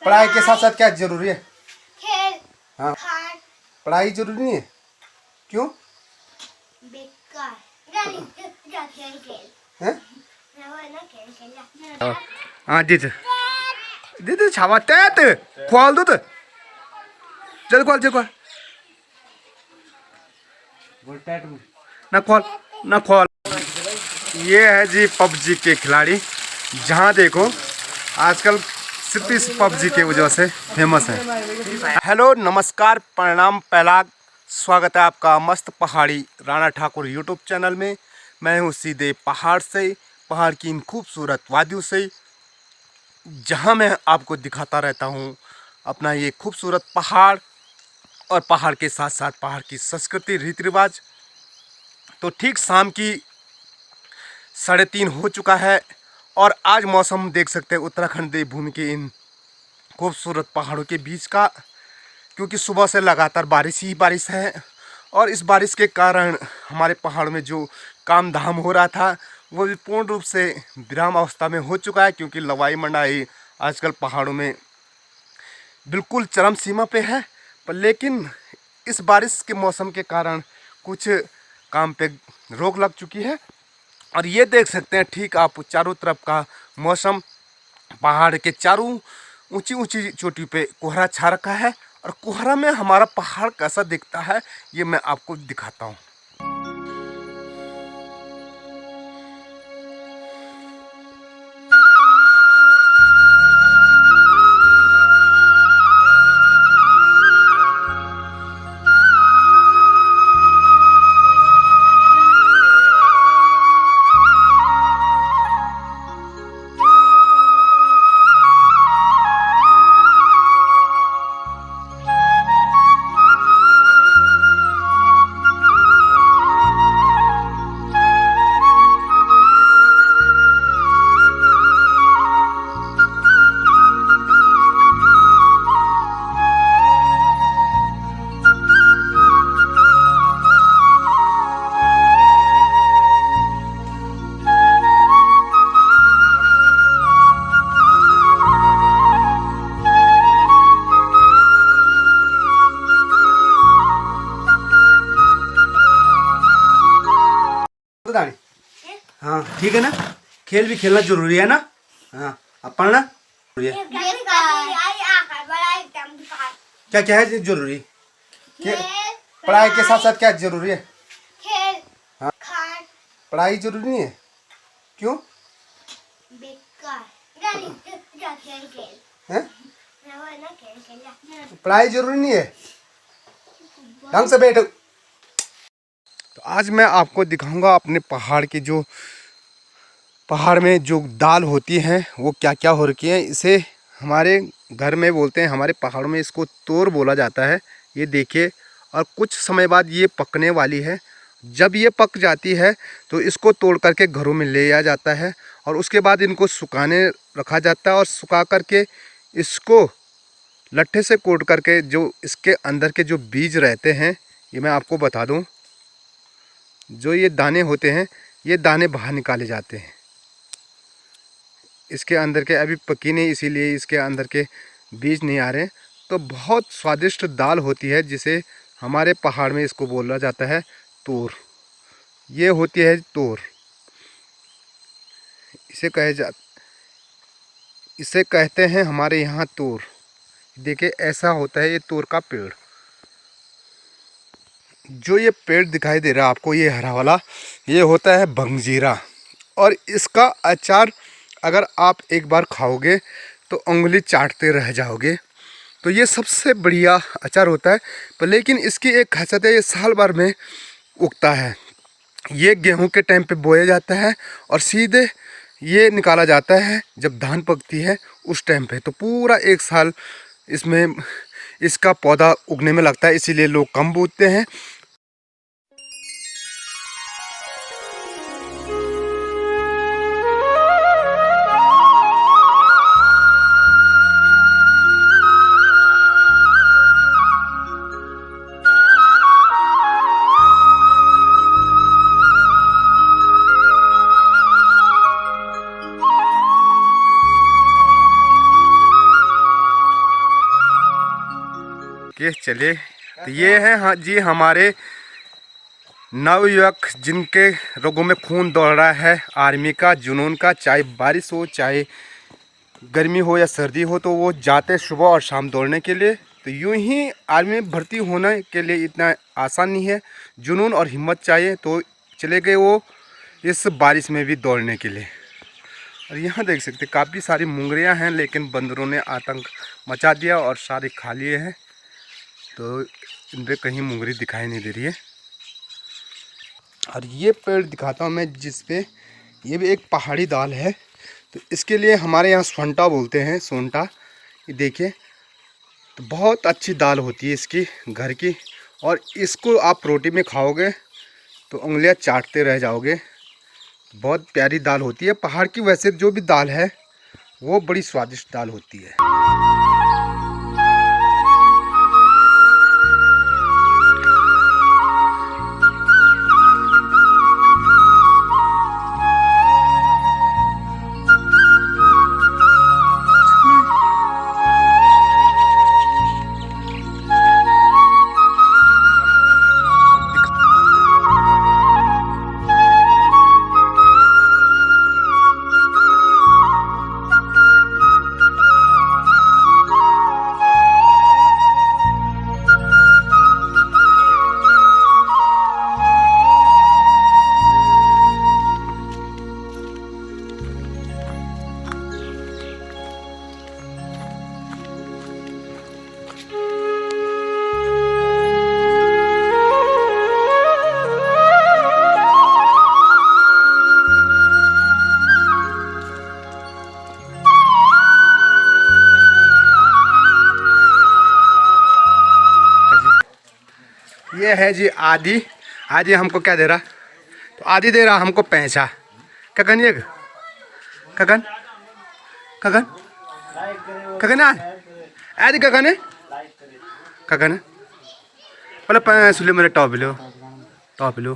पढ़ाई के साथ साथ क्या जरूरी है? खेल। हाँ, पढ़ाई जरूरी नहीं है? क्यों? बेकार। खेल खेल। हैं? खेल। हाँ दीदी छावा टेट खोल दो तो जल्दी खोल ना खोल। ये है जी पबजी के खिलाड़ी, जहाँ देखो आजकल सिर्फ इस पबजी के वजह से फेमस है। हेलो नमस्कार प्रणाम पहलाग, स्वागत है आपका मस्त पहाड़ी राणा ठाकुर यूट्यूब चैनल में। मैं हूँ सीधे पहाड़ से, पहाड़ की इन खूबसूरत वादियों से, जहाँ मैं आपको दिखाता रहता हूँ अपना ये खूबसूरत पहाड़ और पहाड़ के साथ साथ पहाड़ की संस्कृति रीति रिवाज। तो ठीक शाम की 3:30 हो चुका है और आज मौसम देख सकते हैं उत्तराखंड देवभूमि के इन खूबसूरत पहाड़ों के बीच का, क्योंकि सुबह से लगातार बारिश ही बारिश है। और इस बारिश के कारण हमारे पहाड़ में जो काम धाम हो रहा था वो भी पूर्ण रूप से विराम अवस्था में हो चुका है, क्योंकि लवाई मंडाई आजकल पहाड़ों में बिल्कुल चरम सीमा पे है। पर लेकिन इस बारिश के मौसम के कारण कुछ काम पे रोक लग चुकी है। और ये देख सकते हैं ठीक आप चारों तरफ का मौसम, पहाड़ के चारों ऊंची ऊंची चोटी पे कोहरा छा रखा है। और कोहरा में हमारा पहाड़ कैसा दिखता है ये मैं आपको दिखाता हूँ। हाँ ठीक है ना, खेल भी खेलना जरूरी है ना। हाँ अब पढ़ना जरूरी है। क्या क्या है जरूरी? पढ़ाई के साथ साथ क्या जरूरी है? खेल। हाँ, पढ़ाई जरूरी नहीं है? क्यों? बेकार। खेल खेल। हैं? पढ़ाई जरूरी नहीं है? ढंग से बैठो। तो आज मैं आपको दिखाऊंगा अपने पहाड़ की जो पहाड़ में जो दाल होती है वो क्या क्या हो रखी है। इसे हमारे घर में बोलते हैं, हमारे पहाड़ों में इसको तोर बोला जाता है। ये देखिए, और कुछ समय बाद ये पकने वाली है। जब ये पक जाती है तो इसको तोड़ करके घरों में ले आ जाता है और उसके बाद इनको सुखाने रखा जाता है। और सुखा करके इसको लट्ठे से कोट करके जो इसके अंदर के जो बीज रहते हैं, ये मैं आपको बता दूं, जो ये दाने होते हैं ये दाने बाहर निकाले जाते हैं। इसके अंदर के अभी पकी नहीं, इसीलिए इसके अंदर के बीज नहीं आ रहे। तो बहुत स्वादिष्ट दाल होती है, जिसे हमारे पहाड़ में इसको बोला जाता है तोर। ये होती है तोर, इसे कहते हैं हमारे यहाँ तोर। देखिए ऐसा होता है ये तोर का पेड़। जो ये पेड़ दिखाई दे रहा है आपको, ये हरा वाला, ये होता है भंगजीरा। और इसका अचार अगर आप एक बार खाओगे तो उंगली चाटते रह जाओगे। तो ये सबसे बढ़िया अचार होता है। पर लेकिन इसकी एक खासियत है, ये साल भर में उगता है। ये गेहूं के टाइम पे बोया जाता है और सीधे ये निकाला जाता है जब धान पकती है उस टाइम पे। तो पूरा एक साल इसमें इसका पौधा उगने में लगता है, इसीलिए लोग कम बोते हैं। ओके चलिए, तो ये है हाँ जी हमारे नवयुवक जिनके रगों में खून दौड़ रहा है आर्मी का, जुनून का। चाहे बारिश हो, चाहे गर्मी हो या सर्दी हो, तो वो जाते सुबह और शाम दौड़ने के लिए। तो यूं ही आर्मी में भर्ती होने के लिए इतना आसान नहीं है, जुनून और हिम्मत चाहिए। तो चले गए वो इस बारिश में भी दौड़ने के लिए। और यहाँ देख सकते काफ़ी सारी मुंगरियाँ हैं, लेकिन बंदरों ने आतंक मचा दिया और सारे खा लिए हैं। तो इन पर कहीं मुंगरी दिखाई नहीं दे रही है। और ये पेड़ दिखाता हूँ मैं, जिस पे ये भी एक पहाड़ी दाल है। तो इसके लिए हमारे यहाँ सोंटा बोलते हैं, सोंटा। ये देखिए, तो बहुत अच्छी दाल होती है इसकी घर की। और इसको आप रोटी में खाओगे तो उंगलियां चाटते रह जाओगे। बहुत प्यारी दाल होती है पहाड़ की। वैसे जो भी दाल है वो बड़ी स्वादिष्ट दाल होती है। ये है जी आदि। आदि हमको क्या दे रहा? तो आदि दे रहा हमको पैसा। कगन ये कगन कगन कगन आदि कगन है कगन है बोले पैसे ले मेरे टॉप लो टॉप लो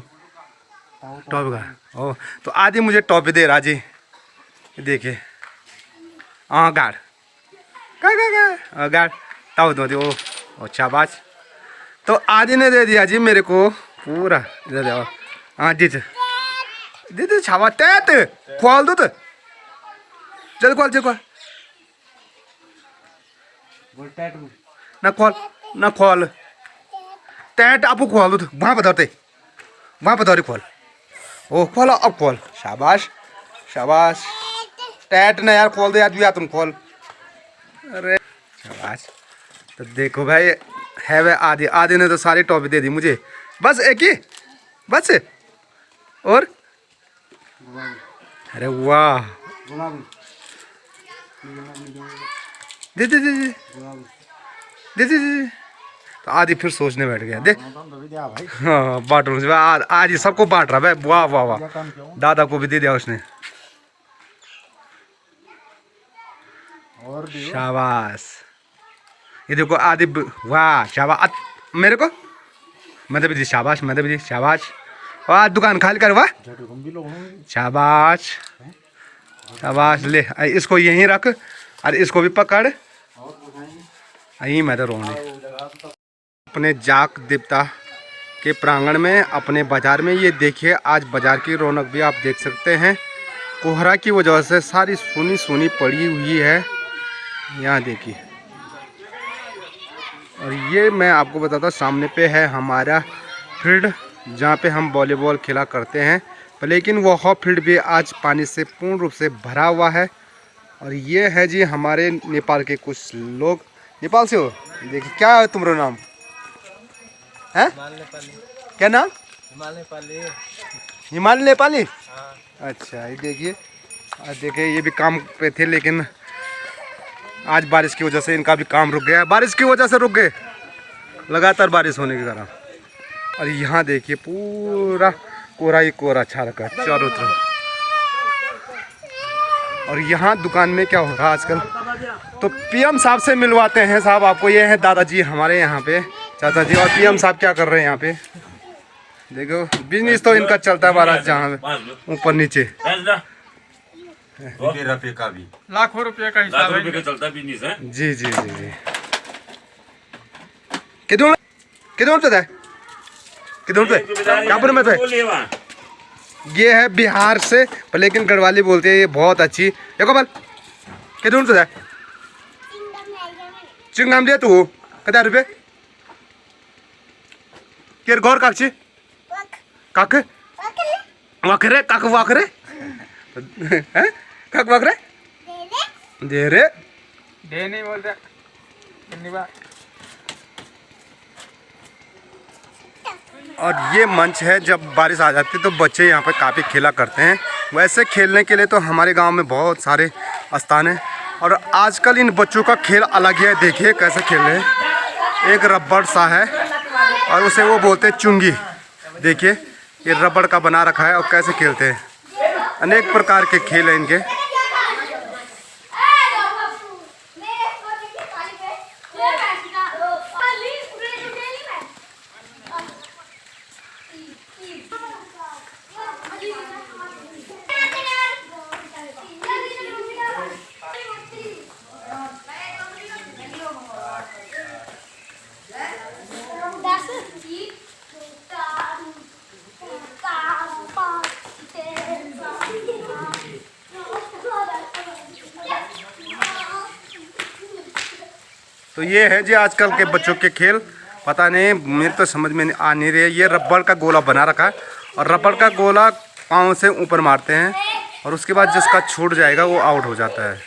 टॉप का। ओ तो आदि मुझे टॉप दे रहा जी। देखिए हाँ गाड़ गाड़ टाव दो ओ अच्छा बात। तो आदि ने दे दिया जी मेरे को पूरा। दे दे हाँ जी दीदी छावा तैत खोल दो तो जल्द खोल जल्द खोल ना खोल ना खोल तैट आपको खोल दो तो वहाँ पर धरते खोल। ओ खोल अब खोल। शाबाश शाबाश टैट ना यार खोल दे आज भी तुम खोल। अरे शाबाश। तो देखो भाई है वह आदि। आदि ने तो सारी टॉपी दे दी मुझे। बस एक ही बस और अरे वाह दे दे दे दे दे दे दे। तो आदि फिर सोचने बैठ गया। दे हाँ बांट आज सबको बांट रहा भाई। वाह वाह वाह। दादा को भी दे दिया उसने। शाबाश। ये देखो आदि वाह शाबाश मेरे को मतलब जी शाबाश मतलब जी शाबाश। वाह दुकान खाली कर वाह शाबाश शाबाश। ले इसको यहीं रख और इसको भी पकड़ यहीं मैं तो रोने। अपने जाक देवता के प्रांगण में अपने बाजार में ये देखिए आज बाजार की रौनक भी आप देख सकते हैं। कोहरा की वजह से सारी सुनी सुनी पड़ी हुई है। यहाँ देखिए। और ये मैं आपको बताता हूँ सामने पे है हमारा फील्ड जहाँ पे हम वॉलीबॉल खेला करते हैं। लेकिन वह फील्ड भी आज पानी से पूर्ण रूप से भरा हुआ है। और ये है जी हमारे नेपाल के कुछ लोग। नेपाल से हो? देखिए क्या है तुम्हारा नाम है? क्या नाम? हिमालय नेपाली। अच्छा ये देखिए ये भी काम पे थे, लेकिन आज बारिश की वजह से इनका भी काम रुक गया। बारिश की वजह से रुक गए, लगातार बारिश होने के कारण। और यहाँ देखिए पूरा कोहरा ही कोहरा छा रखा है चारों तरफ। और यहाँ दुकान में क्या हो रहा है आजकल, तो पीएम साहब से मिलवाते हैं। साहब आपको, ये है दादाजी हमारे यहाँ पे चाचा जी। और पीएम साहब क्या कर रहे हैं यहाँ पे देखो। बिजनेस तो इनका चलता है महाराज, जहाँ ऊपर नीचे रुपये का भी लाखों रुपये का हिसाब का चलता बिजनेस है। जी जी जी जी। किधर किधर है क्या पर में थे? ये है बिहार से, पर लेकिन गढ़वाली बोलते हैं। ये बहुत अच्छी देखो बल किधर तो है चिंगम दे तू कदा रुपये केर गौर काक छी काक वाकरे काक वाकरे हैं काक वाकरे दे रे दे नहीं बोलता धन्यवाद। और ये मंच है, जब बारिश आ जाती है तो बच्चे यहाँ पे काफ़ी खेला करते हैं। वैसे खेलने के लिए तो हमारे गांव में बहुत सारे स्थान हैं, और आजकल इन बच्चों का खेल अलग है। देखिए कैसे खेल रहे हैं। एक रबड़ सा है और उसे वो बोलते हैं चुंगी। देखिए ये रबड़ का बना रखा है और कैसे खेलते हैं। अनेक प्रकार के खेल हैं इनके। तो ये है जी आजकल के बच्चों के खेल। पता नहीं, मेरे तो समझ में आ नहीं रही है। ये रबड़ का गोला बना रखा है और रबड़ का गोला पाँव से ऊपर मारते हैं और उसके बाद जिसका छूट जाएगा वो आउट हो जाता है।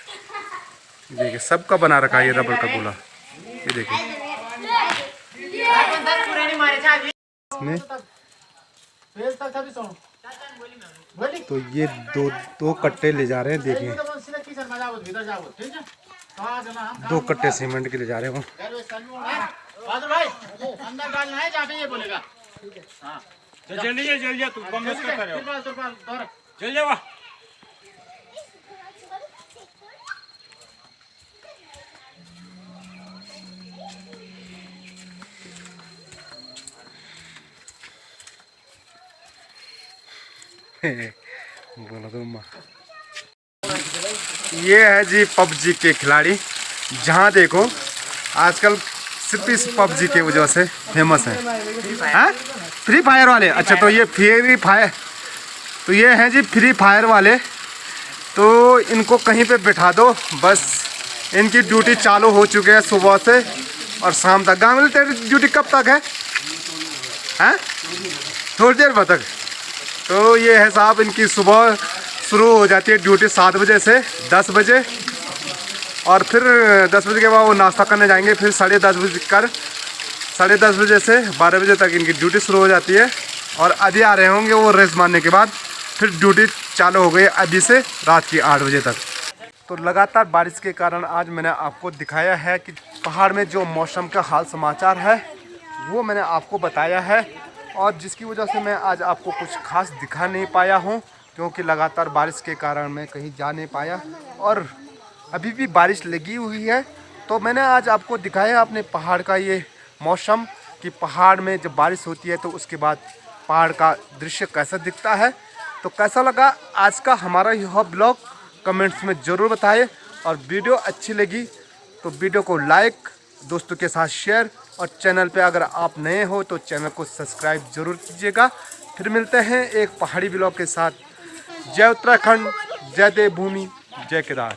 देखिए सबका बना रखा है ये रबड़ का गोला। ये देखिए इसमें तो ये दो कट्टे ले जा रहे हैं। देखिए 2 कट्टे सीमेंट के ले जा रहे हो। अंदर डालना है जहाँ पे ये बोलेगा। जल्दी जा तू कम चल जा। बोला तो माँ। ये है जी पबजी के खिलाड़ी। जहाँ देखो आजकल सिर्फ इस पबजी के वजह से फेमस है। हाँ फ्री फायर वाले। अच्छा तो ये फ्री फायर, तो ये हैं जी फ्री फायर वाले। तो इनको कहीं पे बैठा दो, बस इनकी ड्यूटी चालू हो चुकी है सुबह से और शाम तक। गाँव में तेरी ड्यूटी कब तक है? हैं थोड़ी देर बाद तक। तो ये है साहब, इनकी सुबह शुरू हो जाती है ड्यूटी 7 बजे से 10 बजे, और फिर 10 बजे के बाद वो नाश्ता करने जाएंगे। फिर 10:30 बजे कर 10:30 बजे से 12 बजे तक इनकी ड्यूटी शुरू हो जाती है। और अभी आ रहे होंगे वो रेस्ट मारने के बाद, फिर ड्यूटी चालू हो गई अभी से रात की 8 बजे तक। तो लगातार बारिश के कारण आज मैंने आपको दिखाया है कि पहाड़ में जो मौसम का हाल समाचार है वो मैंने आपको बताया है, और जिसकी वजह से मैं आज आपको कुछ खास दिखा नहीं पाया हूँ, क्योंकि लगातार बारिश के कारण मैं कहीं जा नहीं पाया और अभी भी बारिश लगी हुई है। तो मैंने आज आपको दिखाया अपने पहाड़ का ये मौसम, कि पहाड़ में जब बारिश होती है तो उसके बाद पहाड़ का दृश्य कैसा दिखता है। तो कैसा लगा आज का हमारा यह ब्लॉग कमेंट्स में ज़रूर बताएं, और वीडियो अच्छी लगी तो वीडियो को लाइक, दोस्तों के साथ शेयर, और चैनल पे अगर आप नए हो तो चैनल को सब्सक्राइब जरूर कीजिएगा। फिर मिलते हैं एक पहाड़ी ब्लॉग के साथ। जय उत्तराखंड, जय देवभूमि, जय केदार।